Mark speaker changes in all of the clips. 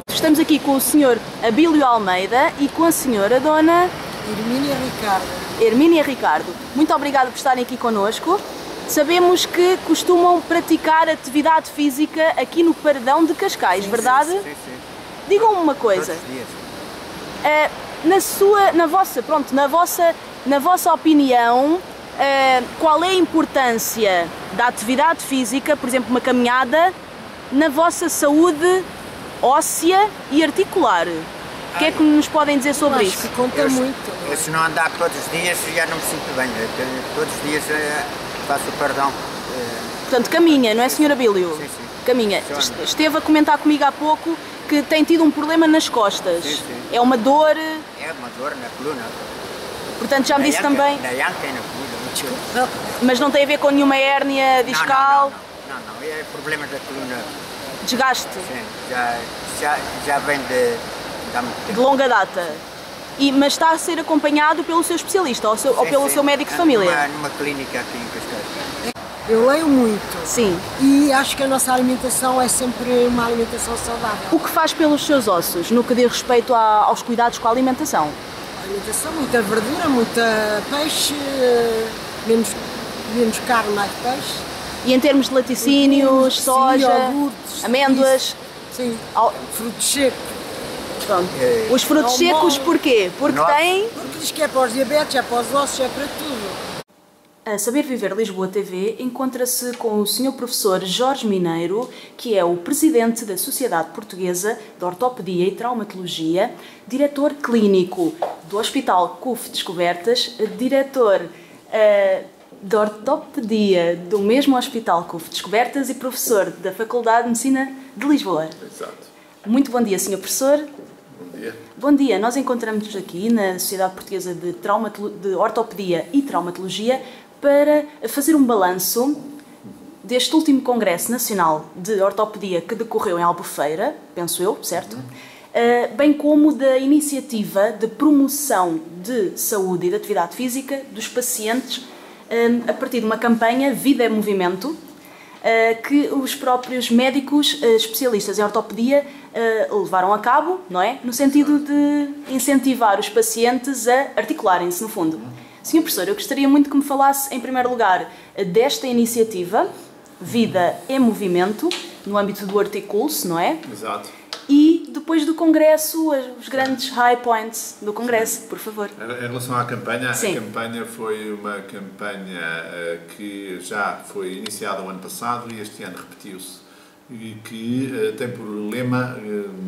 Speaker 1: Estamos aqui com o Sr. Abílio Almeida e com a Sra. Dona Hermínia Ricardo. Muito obrigada por estarem aqui connosco. Sabemos que costumam praticar atividade física aqui no Paredão de Cascais, sim, verdade?
Speaker 2: Sim.
Speaker 1: Digam-me uma coisa. Na vossa opinião, qual é a importância da atividade física, por exemplo, uma caminhada, na vossa saúde óssea e articular? O que é que nos podem dizer sobre isso?
Speaker 3: Acho que conta muito.
Speaker 2: Eu, se não andar todos os dias, já não me sinto bem. Todos os dias faço o perdão.
Speaker 1: Portanto, caminha, não é, Sr. Abílio?
Speaker 2: Sim.
Speaker 1: Caminha. Esteve a comentar comigo há pouco que tem tido um problema nas costas.
Speaker 2: Sim.
Speaker 1: É uma dor...
Speaker 2: É uma dor na coluna.
Speaker 1: Portanto, já me disse também...
Speaker 2: Na anca e na coluna.
Speaker 1: Mas não tem a ver com nenhuma hérnia discal?
Speaker 2: Não. É problema da coluna.
Speaker 1: Desgaste?
Speaker 2: Sim. Já vem
Speaker 1: de longa data. Mas está a ser acompanhado pelo seu especialista ou pelo seu médico de família?
Speaker 2: Numa clínica aqui em Cascais.
Speaker 3: Eu leio muito.
Speaker 1: Sim.
Speaker 3: E acho que a nossa alimentação é sempre uma alimentação saudável.
Speaker 1: O que faz pelos seus ossos no que diz respeito aos cuidados com a alimentação?
Speaker 3: A alimentação, muita verdura, muita peixe, menos carne, mais peixe.
Speaker 1: E em termos de laticínios, soja,
Speaker 3: iogurtes,
Speaker 1: amêndoas?
Speaker 3: Sim, frutos secos.
Speaker 1: Pronto. Os frutos secos porquê? Porque
Speaker 3: diz que é para os diabetes, é para os ossos, é para tudo.
Speaker 1: A Saber Viver Lisboa TV encontra-se com o Sr. Professor Jorge Mineiro, que é o presidente da Sociedade Portuguesa de Ortopedia e Traumatologia, diretor clínico do Hospital CUF Descobertas, diretor de Ortopedia do mesmo Hospital CUF Descobertas e professor da Faculdade de Medicina de Lisboa.
Speaker 4: Exato.
Speaker 1: Muito bom dia, Sr. Professor.
Speaker 4: Bom dia.
Speaker 1: Bom dia. Nós encontramos-nos aqui na Sociedade Portuguesa de Ortopedia e Traumatologia para fazer um balanço deste último Congresso Nacional de Ortopedia que decorreu em Albufeira, penso eu, certo? Bem como da iniciativa de promoção de saúde e de atividade física dos pacientes a partir de uma campanha Vida é Movimento, que os próprios médicos especialistas em ortopedia levaram a cabo, não é? No sentido de incentivar os pacientes a articularem-se, no fundo. Sr. Professor, eu gostaria muito que me falasse, em primeiro lugar, desta iniciativa, Vida em Movimento, no âmbito do Articule-se, não é?
Speaker 4: Exato.
Speaker 1: E depois do Congresso, os grandes high points do Congresso, por favor.
Speaker 4: Em relação à campanha,
Speaker 1: sim.
Speaker 4: A campanha foi uma campanha que já foi iniciada o ano passado e este ano repetiu-se. E que tem por lema,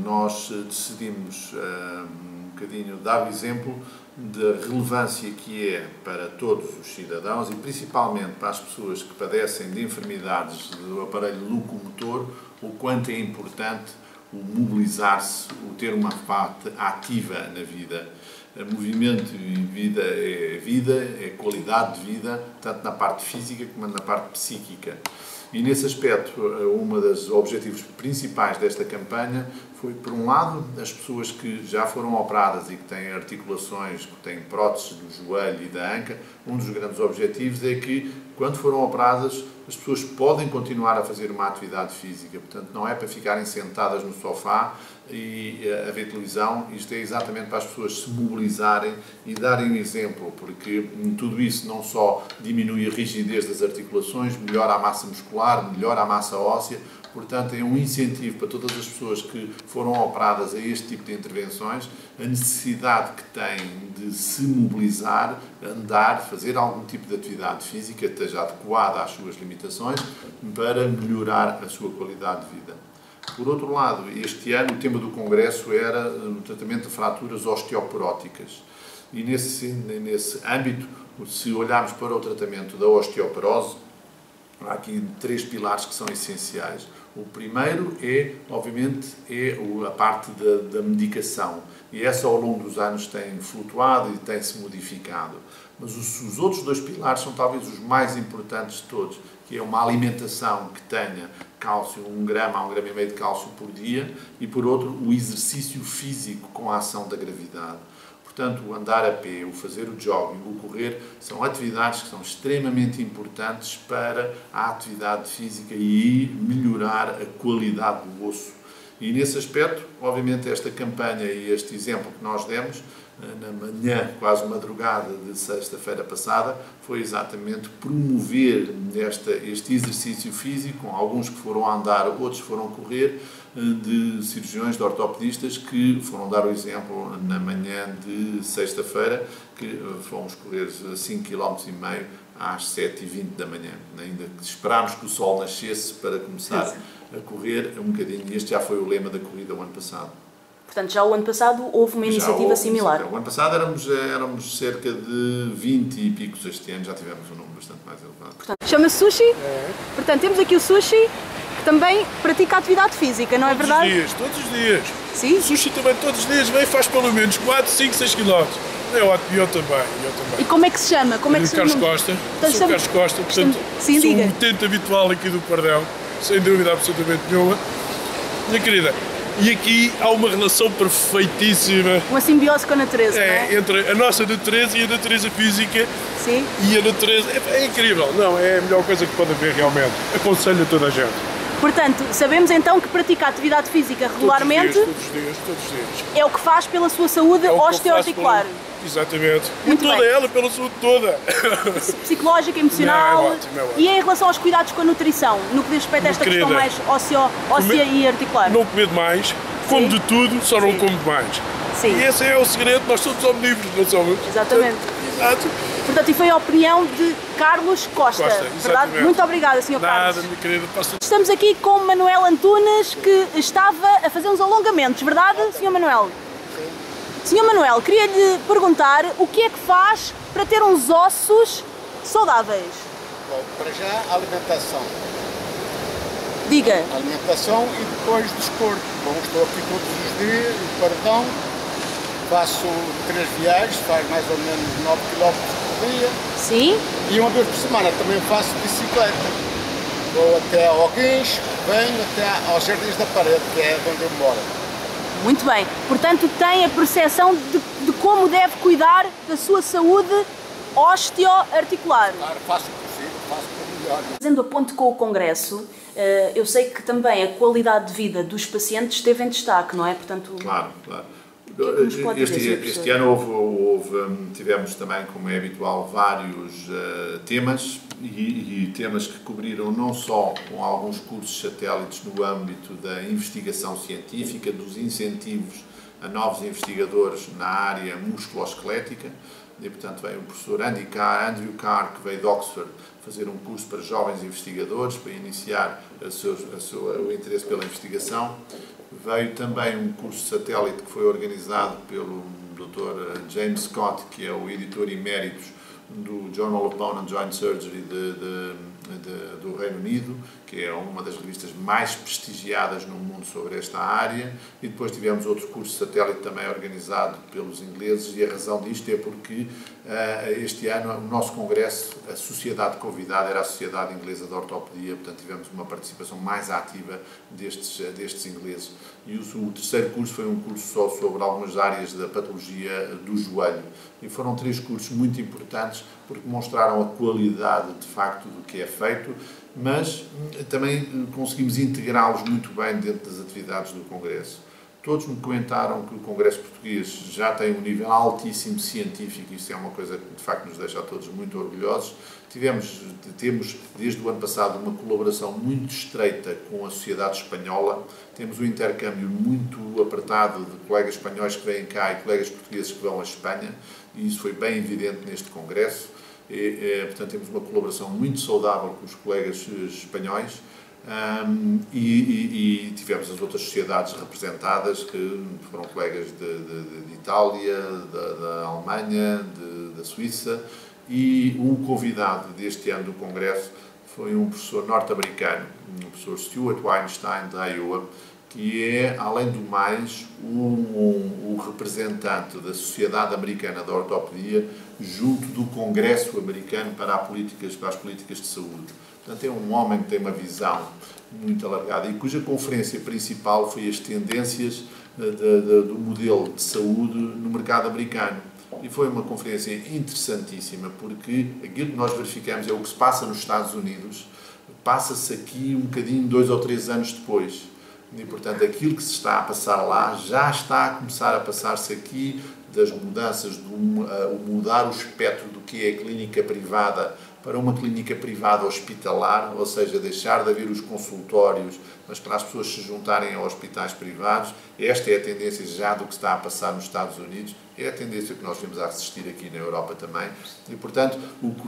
Speaker 4: nós decidimos um bocadinho dar o exemplo da relevância que é para todos os cidadãos e principalmente para as pessoas que padecem de enfermidades do aparelho locomotor, o quanto é importante o mobilizar-se, o ter uma parte ativa na vida. Movimento e vida, é qualidade de vida, tanto na parte física como na parte psíquica. E nesse aspecto, um dos objetivos principais desta campanha foi, por um lado, as pessoas que já foram operadas e que têm articulações, que têm próteses do joelho e da anca, um dos grandes objetivos é que, quando foram operadas, as pessoas podem continuar a fazer uma atividade física. Portanto, não é para ficarem sentadas no sofá e a ver televisão, isto é exatamente para as pessoas se mobilizarem e darem um exemplo, porque tudo isso não só diminui a rigidez das articulações, melhora a massa muscular, melhora a massa óssea, portanto é um incentivo para todas as pessoas que foram operadas a este tipo de intervenções, a necessidade que têm de se mobilizar, andar, fazer algum tipo de atividade física, esteja adequada às suas limitações, para melhorar a sua qualidade de vida. Por outro lado, este ano o tema do Congresso era o tratamento de fraturas osteoporóticas. E nesse âmbito, se olharmos para o tratamento da osteoporose, há aqui 3 pilares que são essenciais. O primeiro obviamente, a parte da medicação. E essa, ao longo dos anos, tem flutuado e tem-se modificado. Mas os outros 2 pilares são talvez os mais importantes de todos, que é uma alimentação que tenha cálcio, 1 grama a 1,5 grama de cálcio por dia, e, por outro, o exercício físico com a ação da gravidade. Portanto, o andar a pé, o fazer o jogging, o correr, são atividades que são extremamente importantes para a atividade física e melhorar a qualidade do osso. E nesse aspecto, obviamente, esta campanha e este exemplo que nós demos, na manhã, quase madrugada de sexta-feira passada, foi exatamente promover este exercício físico, com alguns que foram andar, outros foram correr, de cirurgiões, de ortopedistas, que foram dar o exemplo na manhã de sexta-feira, que fomos correr 5,5 km às 7h20 da manhã. Ainda que esperámos que o sol nascesse para começar a correr um bocadinho. Este já foi o lema da corrida o ano passado.
Speaker 1: Portanto, já o ano passado houve uma iniciativa similar.
Speaker 4: O ano passado éramos cerca de 20 e picos. Este ano já tivemos um número bastante mais elevado.
Speaker 1: Portanto, chama-se sushi. Portanto, temos aqui o sushi, que também pratica atividade física, não é verdade?
Speaker 5: Todos os dias.
Speaker 1: Sim?
Speaker 5: O sushi também todos os dias vem e faz pelo menos 4, 5, 6 km. É ótimo, eu também.
Speaker 1: E como é que se chama? Como é que se
Speaker 5: Carlos
Speaker 1: chama?
Speaker 5: Costa. Sou Carlos Costa, portanto,
Speaker 1: Sim,
Speaker 5: sou
Speaker 1: diga.
Speaker 5: um utente habitual aqui do Pardão, sem dúvida absolutamente nenhuma. Minha querida, e aqui há uma relação perfeitíssima.
Speaker 1: Uma simbiose com a natureza, não é?
Speaker 5: Entre a nossa natureza e a natureza física.
Speaker 1: Sim.
Speaker 5: E a natureza é incrível. Não, é a melhor coisa que pode haver realmente. Aconselho a toda a gente.
Speaker 1: Portanto, sabemos então que praticar atividade física regularmente
Speaker 5: Todos os dias.
Speaker 1: é o que faz pela sua saúde osteoarticular.
Speaker 5: Exatamente.
Speaker 1: Muito
Speaker 5: e toda
Speaker 1: bem.
Speaker 5: ela, pela saúde toda.
Speaker 1: Psicológica, emocional.
Speaker 5: Não, é ótimo.
Speaker 1: E em relação aos cuidados com a nutrição, no que diz respeito a esta
Speaker 5: Querida,
Speaker 1: questão mais óssea e articular?
Speaker 5: Não comer demais, como de tudo, só não como demais.
Speaker 1: Sim.
Speaker 5: E esse é o segredo, nós somos omnívoros, não somos?
Speaker 1: Exatamente.
Speaker 5: Exato.
Speaker 1: Portanto, e foi a opinião de Carlos Costa, verdade?
Speaker 5: exatamente.
Speaker 1: Muito obrigada, Sr. Carlos.
Speaker 5: Nada, minha querida, passa.
Speaker 1: Estamos aqui com Manuel Antunes, que estava a fazer uns alongamentos, verdade, Sr. Manuel? Sr. Manuel, queria-lhe perguntar o que é que faz para ter uns ossos saudáveis?
Speaker 6: Bom, para já, a alimentação.
Speaker 1: Diga.
Speaker 6: Alimentação e depois desporto. Bom, estou aqui todos os dias, no Pardão, faço 3 viagens, faz mais ou menos 9 km por dia.
Speaker 1: Sim.
Speaker 6: E uma vez por semana também faço bicicleta. Vou até ao Guincho, venho até aos Jardins da Parede, que é onde eu moro.
Speaker 1: Muito bem. Portanto, tem a percepção de como deve cuidar da sua saúde osteoarticular.
Speaker 6: Claro, faço o possível, faço o melhor.
Speaker 1: Fazendo a ponte com o Congresso, eu sei que também a qualidade de vida dos pacientes esteve em destaque, não é? Portanto,
Speaker 4: Claro.
Speaker 1: que nos pode dizer,
Speaker 4: Este ano tivemos também, como é habitual, vários temas e temas que cobriram não só com alguns cursos satélites no âmbito da investigação científica, dos incentivos a novos investigadores na área musculoesquelética, e portanto veio o professor Andrew Carr, que veio de Oxford, fazer um curso para jovens investigadores, para iniciar o interesse pela investigação. Veio também um curso satélite que foi organizado pelo Dr. James Scott, que é o editor eméritos do Journal of Bone and Joint Surgery do Reino Unido, que é uma das revistas mais prestigiadas no mundo sobre esta área, e depois tivemos outro curso satélite também organizado pelos ingleses, e a razão disto é porque este ano o nosso congresso, a sociedade convidada era a Sociedade Inglesa de Ortopedia, portanto tivemos uma participação mais ativa destes ingleses. E o terceiro curso foi um curso só sobre algumas áreas da patologia do joelho, e foram 3 cursos muito importantes porque mostraram a qualidade de facto do que é feito, mas também conseguimos integrá-los muito bem dentro das atividades do Congresso. Todos me comentaram que o Congresso Português já tem um nível altíssimo científico, e isso é uma coisa que de facto nos deixa a todos muito orgulhosos. Temos desde o ano passado uma colaboração muito estreita com a sociedade espanhola, temos um intercâmbio muito apertado de colegas espanhóis que vêm cá e colegas portugueses que vão à Espanha, e isso foi bem evidente neste Congresso. Portanto, temos uma colaboração muito saudável com os colegas espanhóis, e tivemos as outras sociedades representadas, que foram colegas de Itália, da Alemanha, da Suíça, e um convidado deste ano do Congresso foi um professor norte-americano, o professor Stuart Weinstein, da Iowa, que é, além do mais, o representante da Sociedade Americana da Ortopedia junto do Congresso Americano para as políticas de saúde. Portanto, é um homem que tem uma visão muito alargada e cuja conferência principal foi as tendências do modelo de saúde no mercado americano. E foi uma conferência interessantíssima, porque aquilo que nós verificamos é o que se passa nos Estados Unidos, passa-se aqui um bocadinho 2 ou 3 anos depois. E, portanto, aquilo que se está a passar lá já está a começar a passar-se aqui, das mudanças, mudar o espectro do que é a clínica privada para uma clínica privada hospitalar, ou seja, deixar de haver os consultórios, mas para as pessoas se juntarem a hospitais privados. Esta é a tendência já do que está a passar nos Estados Unidos, é a tendência que nós vemos a assistir aqui na Europa também. E, portanto,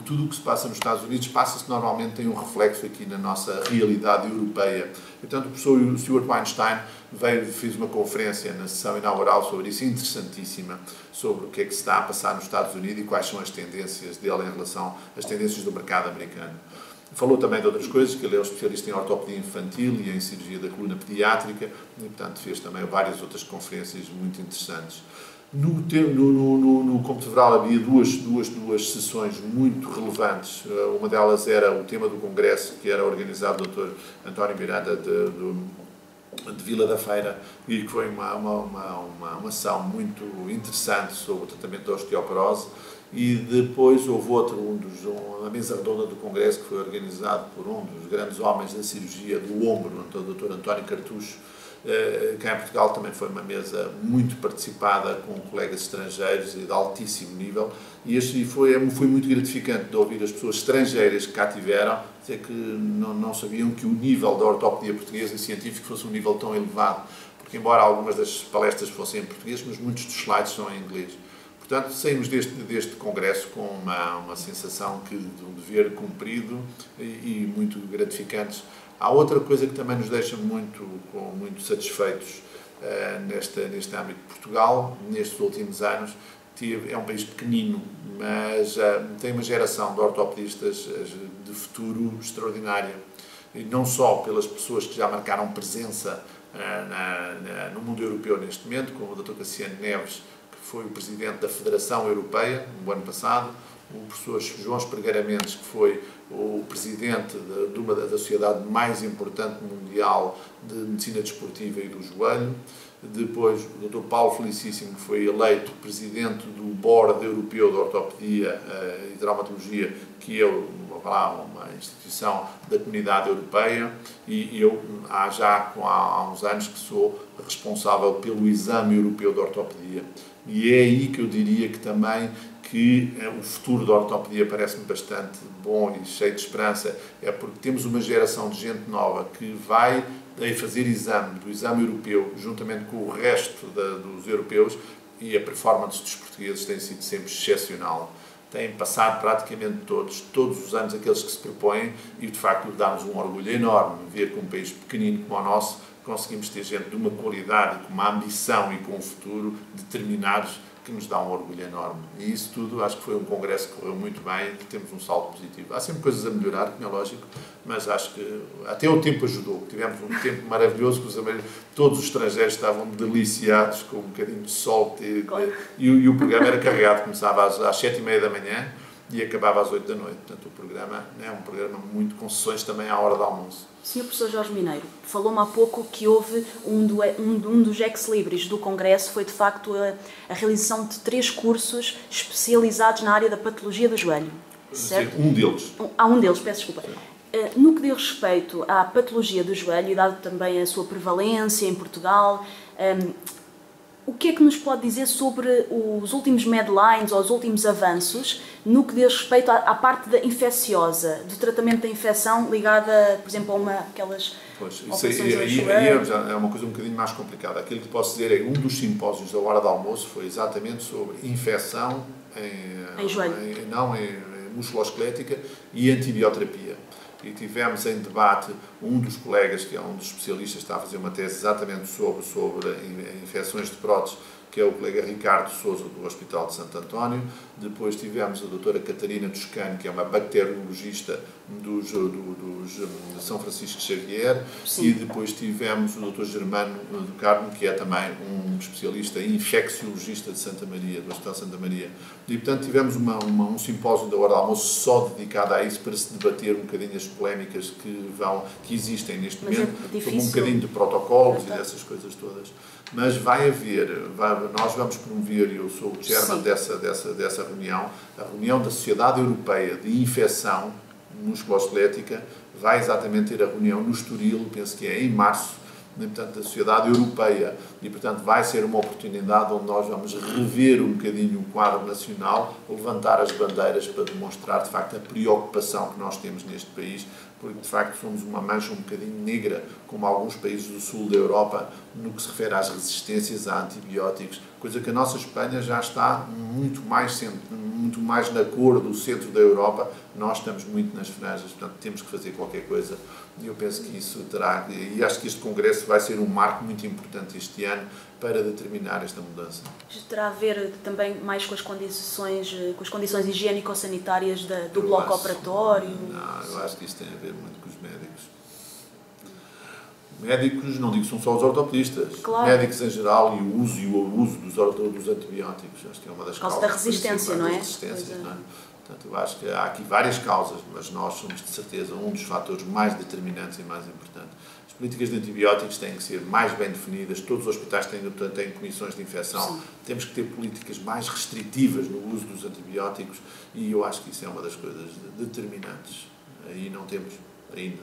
Speaker 4: tudo o que se passa nos Estados Unidos passa-se normalmente, tem um reflexo aqui na nossa realidade europeia. Portanto, o professor Stuart Weinstein fez uma conferência na sessão inaugural sobre isso, interessantíssima, sobre o que é que se está a passar nos Estados Unidos e quais são as tendências dele em relação às tendências do mercado americano. Falou também de outras coisas, que ele é um especialista em ortopedia infantil e em cirurgia da coluna pediátrica, e, portanto, fez também várias outras conferências muito interessantes. No Compteveral havia duas sessões muito relevantes. Uma delas era o tema do congresso, que era organizado pelo Dr. António Miranda de Vila da Feira, e que foi uma ação muito interessante sobre o tratamento da osteoporose. E depois houve uma mesa redonda do congresso que foi organizado por um dos grandes homens da cirurgia do ombro, o Dr. António Cartucho. Cá em Portugal também foi uma mesa muito participada com colegas estrangeiros e de altíssimo nível, e foi muito gratificante de ouvir as pessoas estrangeiras que cá tiveram dizer que não sabiam que o nível da ortopedia portuguesa e científica fosse um nível tão elevado, porque embora algumas das palestras fossem em português, mas muitos dos slides são em inglês. Portanto, saímos deste congresso com uma sensação de um dever cumprido e muito gratificantes. Há outra coisa que também nos deixa muito satisfeitos neste âmbito. Portugal, nestes últimos anos, é um país pequenino, mas tem uma geração de ortopedistas de futuro extraordinária. E não só pelas pessoas que já marcaram presença no mundo europeu neste momento, como o Dr. Cassiano Neves, que foi o presidente da Federação Europeia no ano passado, o professor João Espregueira Mendes, que foi o presidente da sociedade mais importante mundial de medicina desportiva e do joelho. Depois o Dr. Paulo Felicíssimo, que foi eleito presidente do Board Europeu de Ortopedia e Traumatologia, que é uma instituição da Comunidade Europeia, e eu há uns anos que sou responsável pelo Exame Europeu de Ortopedia. E é aí que eu diria que também que o futuro da ortopedia parece-me bastante bom e cheio de esperança, é porque temos uma geração de gente nova que vai fazer do exame europeu, juntamente com o resto dos europeus, e a performance dos portugueses tem sido sempre excepcional. Têm passado praticamente todos os anos aqueles que se propõem, e de facto dá-nos um orgulho enorme ver que um país pequenino como o nosso conseguimos ter gente de uma qualidade, com uma ambição e com um futuro determinados, que nos dá um orgulho enorme. E isso tudo, acho que foi um congresso que correu muito bem, temos um salto positivo. Há sempre coisas a melhorar, como é lógico, mas acho que até o tempo ajudou. Tivemos um tempo maravilhoso, todos os estrangeiros estavam deliciados com um bocadinho de sol, e o programa era carregado, começava às 7h30 da manhã e acabava às 8 da noite. Portanto, o programa é um programa muito com sessões também à hora do almoço.
Speaker 1: Sr. Professor Jorge Mineiro, falou-me há pouco que houve um dos ex-libris do Congresso, foi de facto a realização de 3 cursos especializados na área da patologia do joelho, certo?
Speaker 4: Um deles.
Speaker 1: Um deles, peço desculpa. No que diz respeito à patologia do joelho, e dado também a sua prevalência em Portugal, o que é que nos pode dizer sobre os últimos medlines ou os últimos avanços no que diz respeito à parte da infecciosa, do tratamento da infecção ligada, por exemplo, a aquelas operações
Speaker 4: aí é uma coisa um bocadinho mais complicada. Aquilo que posso dizer é um dos simpósios da hora do almoço foi exatamente sobre infecção em joelho, em musculoesquelética e antibioterapia. E tivemos em debate um dos colegas, que é um dos especialistas, está a fazer uma tese exatamente sobre infecções de prótese, que é o colega Ricardo Sousa, do Hospital de Santo António. Depois tivemos a doutora Catarina Toscano, que é uma bacteriologista de São Francisco Xavier. Sim. E depois tivemos o doutor Germano do Carmo, que é também um especialista infecciologista de Santa Maria, do Hospital Santa Maria. E, portanto, tivemos um simpósio da hora do almoço só dedicado a isso, para se debater um bocadinho as polémicas que existem neste momento, sobre um bocadinho de protocolos e dessas coisas todas. Mas nós vamos promover, e eu sou o chairman dessa reunião, a reunião da Sociedade Europeia de Infecção Musculoesquelética vai exatamente ter a reunião no Estoril, penso que é em março, nem portanto da sociedade europeia. E, portanto, vai ser uma oportunidade onde nós vamos rever um bocadinho o quadro nacional, levantar as bandeiras para demonstrar, de facto, a preocupação que nós temos neste país, porque, de facto, somos uma mancha um bocadinho negra, como alguns países do sul da Europa, no que se refere às resistências a antibióticos, coisa que a nossa Espanha já está muito mais na cor do centro da Europa. Nós estamos muito nas franjas, portanto, temos que fazer qualquer coisa. E eu penso que isso terá, e acho que este Congresso vai ser um marco muito importante este ano para determinar esta mudança.
Speaker 1: Isto terá a ver também mais com as condições higiênico-sanitárias do bloco operatório?
Speaker 4: Não, eu acho que isso tem a ver muito com os médicos. Médicos, não digo que são só os ortopedistas,
Speaker 1: claro.
Speaker 4: Médicos em geral e o uso dos antibióticos, acho que é uma das causas.
Speaker 1: Da resistência, não é?
Speaker 4: Da resistência, não é? Portanto, eu acho que há aqui várias causas, mas nós somos de certeza um dos fatores mais determinantes e mais importantes. As políticas de antibióticos têm que ser mais bem definidas, todos os hospitais têm comissões de infecção, sim. Temos que ter políticas mais restritivas no uso dos antibióticos e eu acho que isso é uma das coisas determinantes. Aí não temos ainda.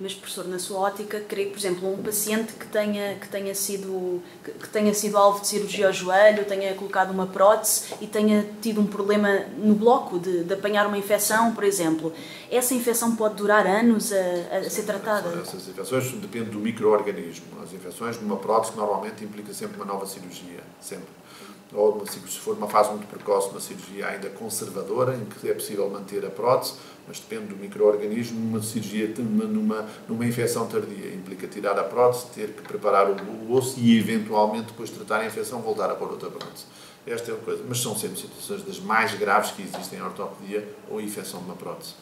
Speaker 1: Mas, professor, na sua ótica, creio que, por exemplo, um paciente que tenha sido alvo de cirurgia ao joelho, tenha colocado uma prótese e tenha tido um problema no bloco de apanhar uma infecção, por exemplo, essa infecção pode durar anos a ser tratada?
Speaker 4: Essas infecções dependem do micro-organismo. As infecções numa prótese normalmente implica sempre uma nova cirurgia, sempre. Ou se for uma fase muito precoce, uma cirurgia ainda conservadora, em que é possível manter a prótese, mas depende do micro-organismo. Uma cirurgia numa infecção tardia implica tirar a prótese, ter que preparar o osso e, eventualmente, depois de tratar a infecção, voltar a pôr outra prótese. Esta é a coisa. Mas são sempre situações das mais graves que existem em ortopedia ou infecção de uma prótese.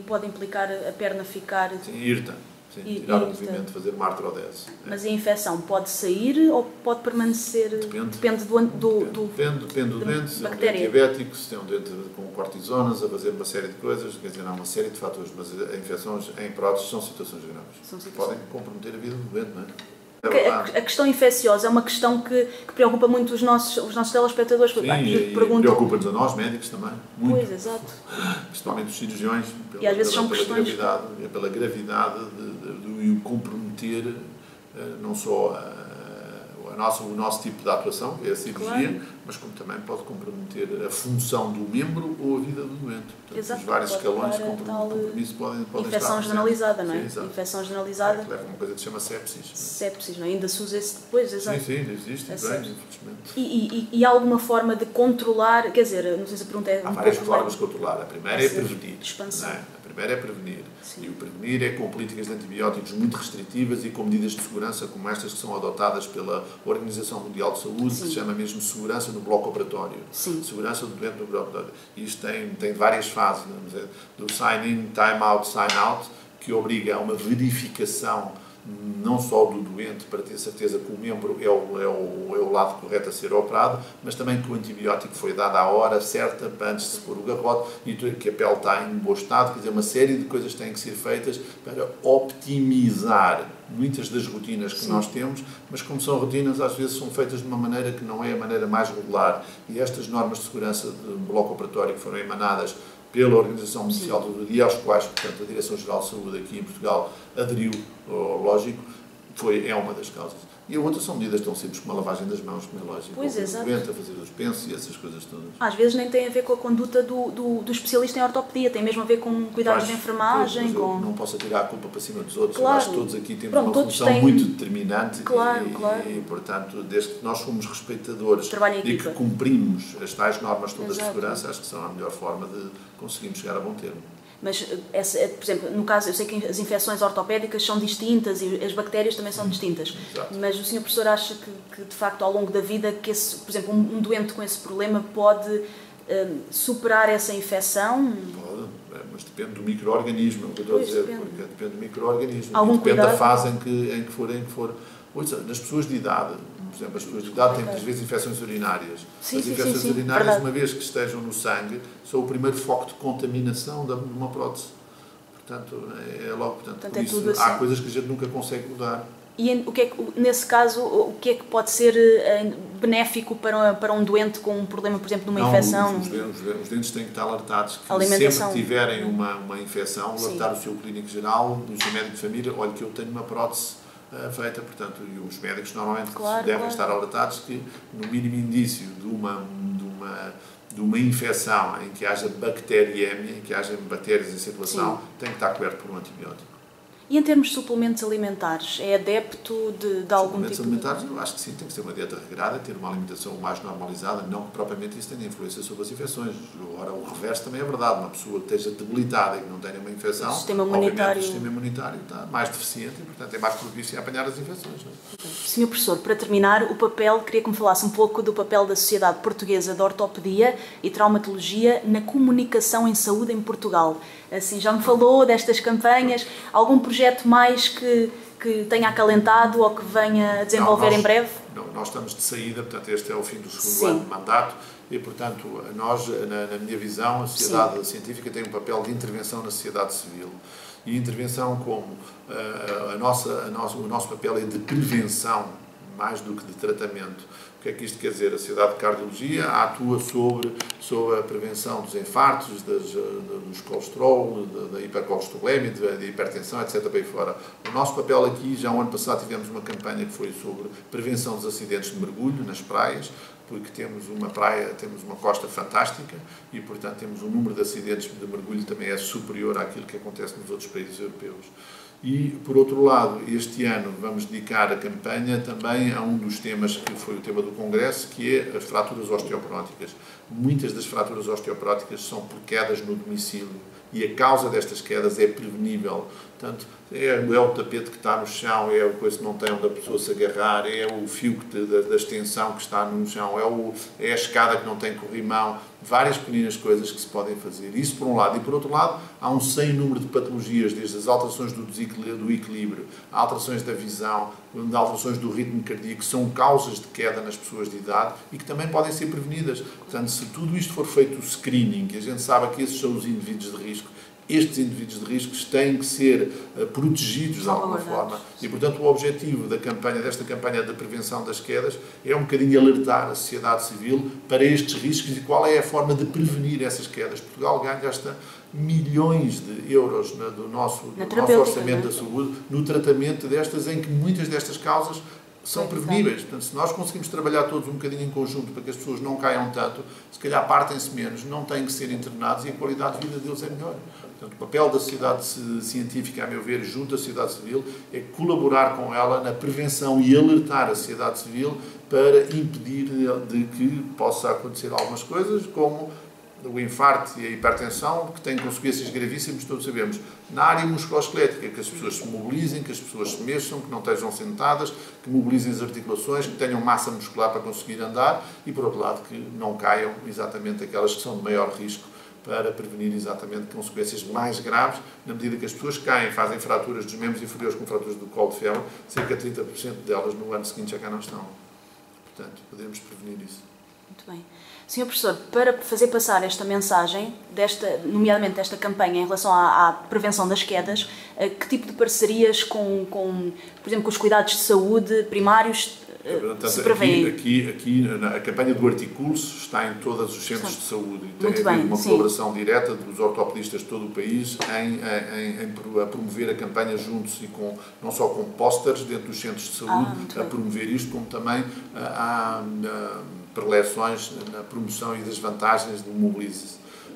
Speaker 1: Pode implicar a perna ficar...
Speaker 4: Sim, irta. Sim, tirar o movimento, fazer uma artrodese.
Speaker 1: Mas a infecção pode sair ou pode permanecer? Depende do
Speaker 4: doente, se é um doente diabético, se tem um doente com cortisonas, a fazer uma série de coisas, quer dizer, há uma série de fatores, mas infecções em próteses são situações graves. Podem comprometer a vida do doente, não é?
Speaker 1: A questão infecciosa é uma questão que preocupa muito os nossos telespectadores.
Speaker 4: Sim, e preocupa-nos a nós, médicos, também. Muito.
Speaker 1: Pois, exato.
Speaker 4: Principalmente os cirurgiões,
Speaker 1: e às vezes são questões...
Speaker 4: pela gravidade de o comprometer, não só o nosso tipo de atuação, que é a cirurgia, claro. Mas como também pode comprometer a função do membro ou a vida do doente. Portanto,
Speaker 1: exato,
Speaker 4: os vários escalões de compromisso podem
Speaker 1: infecção
Speaker 4: estar
Speaker 1: generalizada, não é?
Speaker 4: Sim,
Speaker 1: infecção generalizada.
Speaker 4: Leva uma coisa que se chama sepsis.
Speaker 1: Sepsis, não é? Ainda se usa esse depois, exato.
Speaker 4: Sim, existe, bem, infelizmente.
Speaker 1: E há alguma forma de controlar, quer dizer, não sei se a pergunta é...
Speaker 4: Há várias formas de controlar. A primeira é prevenir.
Speaker 1: Expansão.
Speaker 4: A primeira é prevenir.
Speaker 1: Sim.
Speaker 4: E o prevenir é com políticas de antibióticos muito restritivas e com medidas de segurança como estas que são adotadas pela Organização Mundial de Saúde, sim. Que se chama mesmo segurança no bloco operatório.
Speaker 1: Sim.
Speaker 4: Segurança do doente no bloco operatório. E isto tem várias fases, vamos dizer, do sign-in, time-out, sign-out, que obriga a uma verificação não só do doente para ter certeza que o membro é o lado correto a ser operado, mas também que o antibiótico foi dado à hora certa antes de se pôr o garrote e que a pele está em bom estado. Quer dizer, uma série de coisas têm que ser feitas para optimizar muitas das rotinas que, sim. Nós temos, mas como são rotinas, às vezes são feitas de uma maneira que não é a maneira mais regular. E estas normas de segurança do bloco operatório que foram emanadas pela Organização Mundial de Saúde e aos quais, portanto, a Direção-Geral de Saúde aqui em Portugal aderiu, lógico, é uma das causas. E a outra são medidas tão simples como a lavagem das mãos, como é lógico.
Speaker 1: Pois, exato.
Speaker 4: A fazer os pensos e essas coisas todas.
Speaker 1: Às vezes nem tem a ver com a conduta do especialista em ortopedia, tem mesmo a ver com cuidados de enfermagem.
Speaker 4: Não posso tirar a culpa para cima dos outros.
Speaker 1: Claro.
Speaker 4: Eu acho que todos aqui temos uma função muito determinante.
Speaker 1: Claro.
Speaker 4: E, portanto, desde que nós somos respeitadores e que cumprimos as tais normas todas, exato. De segurança, acho que são a melhor forma de conseguirmos chegar a bom termo.
Speaker 1: Mas, por exemplo, no caso, eu sei que as infecções ortopédicas são distintas e as bactérias também são distintas.
Speaker 4: Exato.
Speaker 1: Mas o senhor professor acha que, de facto, ao longo da vida, por exemplo, um doente com esse problema pode superar essa infecção?
Speaker 4: Pode, mas depende do micro-organismo, é o que eu estou a dizer, porque depende do micro-organismo.
Speaker 1: Algum
Speaker 4: depende
Speaker 1: cuidado?
Speaker 4: Da fase em que for. Nas pessoas de idade, por exemplo, as pessoas de idade têm muitas vezes infecções urinárias.
Speaker 1: Sim,
Speaker 4: as infecções urinárias,
Speaker 1: verdade.
Speaker 4: Uma vez que estejam no sangue, são o primeiro foco de contaminação de uma prótese. Portanto, é logo. Portanto,
Speaker 1: é
Speaker 4: isso,
Speaker 1: tudo assim.
Speaker 4: Há coisas que a gente nunca consegue mudar.
Speaker 1: E nesse caso, o que é que pode ser benéfico para um doente com um problema, por exemplo, de uma infecção?
Speaker 4: Os dentes têm que estar alertados que
Speaker 1: alimentação.
Speaker 4: Sempre que tiverem uma infecção, alertar o seu clínico geral, o seu médico de família, olha que eu tenho uma prótese feita, portanto, e os médicos normalmente
Speaker 1: Claro,
Speaker 4: devem
Speaker 1: claro.
Speaker 4: estar alertados que no mínimo indício de uma infecção em que haja bacteriemia, em que haja bactérias em circulação, tem que estar coberto por um antibiótico.
Speaker 1: E em termos de suplementos alimentares, é adepto de algum
Speaker 4: Suplementos
Speaker 1: tipo
Speaker 4: alimentares, eu acho que sim, tem que ser uma dieta regrada, ter uma alimentação mais normalizada, não que propriamente isso tenha influência sobre as infecções. Agora, o reverso também é verdade, uma pessoa que esteja debilitada e que não tenha uma infecção,
Speaker 1: O sistema
Speaker 4: obviamente
Speaker 1: imunitário...
Speaker 4: o sistema imunitário está mais deficiente e, portanto, é mais propício a apanhar as infecções. Não é?
Speaker 1: Senhor Professor, para terminar, queria que me falasse um pouco do papel da Sociedade Portuguesa de Ortopedia e Traumatologia na comunicação em saúde em Portugal. Assim, já me falou destas campanhas, algum projeto mais que tenha acalentado ou que venha a desenvolver em breve?
Speaker 4: Não, nós estamos de saída, portanto, este é o fim do segundo
Speaker 1: Sim.
Speaker 4: ano de mandato e, portanto, nós, na minha visão, a sociedade científica tem um papel de intervenção na sociedade civil. E intervenção como o nosso papel é de prevenção, mais do que de tratamento. O que é que isto quer dizer? A Sociedade de Cardiologia atua sobre a prevenção dos infartos, dos colesterol, da hipercolesterolemia, da hipertensão, etc. Bem fora. O nosso papel aqui, já no ano passado tivemos uma campanha que foi sobre prevenção dos acidentes de mergulho nas praias, porque temos uma costa fantástica e, portanto, temos um número de acidentes de mergulho que também é superior àquilo que acontece nos outros países europeus. E, por outro lado, este ano vamos dedicar a campanha também a um dos temas que foi o tema do Congresso, que é as fraturas osteoporóticas. Muitas das fraturas osteoporóticas são por quedas no domicílio e a causa destas quedas é prevenível. Portanto, é o tapete que está no chão, é a coisa que não tem onde a pessoa se agarrar, é o fio da extensão que está no chão, é a escada que não tem corrimão, várias pequenas coisas que se podem fazer. Isso por um lado. E por outro lado, há um sem número de patologias, desde as alterações do equilíbrio, alterações da visão, alterações do ritmo cardíaco, que são causas de queda nas pessoas de idade e que também podem ser prevenidas. Portanto, se tudo isto for feito o screening, que a gente sabe que esses são os indivíduos de risco, estes indivíduos de riscos têm que ser protegidos de alguma forma. E, portanto, o objetivo desta campanha de prevenção das quedas é um bocadinho alertar a sociedade civil para estes riscos e qual é a forma de prevenir essas quedas. Portugal gasta milhões de euros do nosso orçamento da saúde no tratamento destas, em que muitas destas causas são preveníveis. Portanto, se nós conseguimos trabalhar todos um bocadinho em conjunto para que as pessoas não caiam tanto, se calhar partem-se menos, não têm que ser internados e a qualidade de vida deles é melhor. Portanto, o papel da sociedade científica, a meu ver, junto à sociedade civil, é colaborar com ela na prevenção e alertar a sociedade civil para impedir de que possa acontecer algumas coisas, como o infarto e a hipertensão, que têm consequências gravíssimas, todos sabemos. Na área musculoesquelética, que as pessoas se mobilizem, que as pessoas se mexam, que não estejam sentadas, que mobilizem as articulações, que tenham massa muscular para conseguir andar e, por outro lado, que não caiam exatamente aquelas que são de maior risco, para prevenir exatamente consequências mais graves, na medida que as pessoas caem, fazem fraturas dos membros inferiores com fraturas do colo de ferro, cerca de 30% delas no ano seguinte já cá não estão. Portanto, podemos prevenir isso.
Speaker 1: Muito bem. Sr. Professor, para fazer passar esta mensagem, nomeadamente desta campanha em relação à prevenção das quedas, que tipo de parcerias por exemplo, com os cuidados de saúde primários se prevêem?
Speaker 4: Aqui a campanha do Articulo-se está em todos os centros de saúde.
Speaker 1: Muito
Speaker 4: tem
Speaker 1: bem,
Speaker 4: uma
Speaker 1: sim.
Speaker 4: colaboração direta dos ortopedistas de todo o país a promover a campanha juntos e não só com pósteres dentro dos centros de saúde, a promover isto, como também há preleções na promoção e das vantagens do Mobilize-se.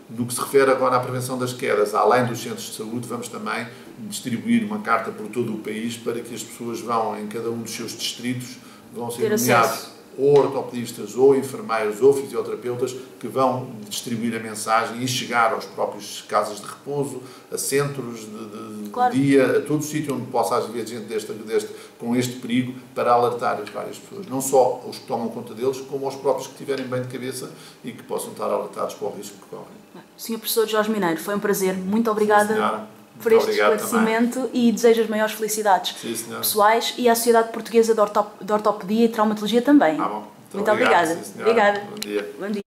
Speaker 4: No que se refere agora à prevenção das quedas, além dos centros de saúde, vamos também distribuir uma carta por todo o país para que as pessoas vão, em cada um dos seus distritos, vão ser nomeados ou ortopedistas, ou enfermeiros, ou fisioterapeutas, que vão distribuir a mensagem e chegar aos próprios casas de repouso, a centros de dia, a todo o sítio onde possa haver gente com este perigo, para alertar as várias pessoas. Não só os que tomam conta deles, como os próprios que estiverem bem de cabeça e que possam estar alertados para o risco que correm.
Speaker 1: Sr. Professor Jorge Mineiro, foi um prazer. Muito obrigada por este esclarecimento também. E desejo as maiores felicidades pessoais e à Sociedade Portuguesa de Ortopedia e Traumatologia também.
Speaker 4: Bom.
Speaker 1: Muito obrigada.
Speaker 4: Obrigada. Bom dia.
Speaker 1: Bom dia.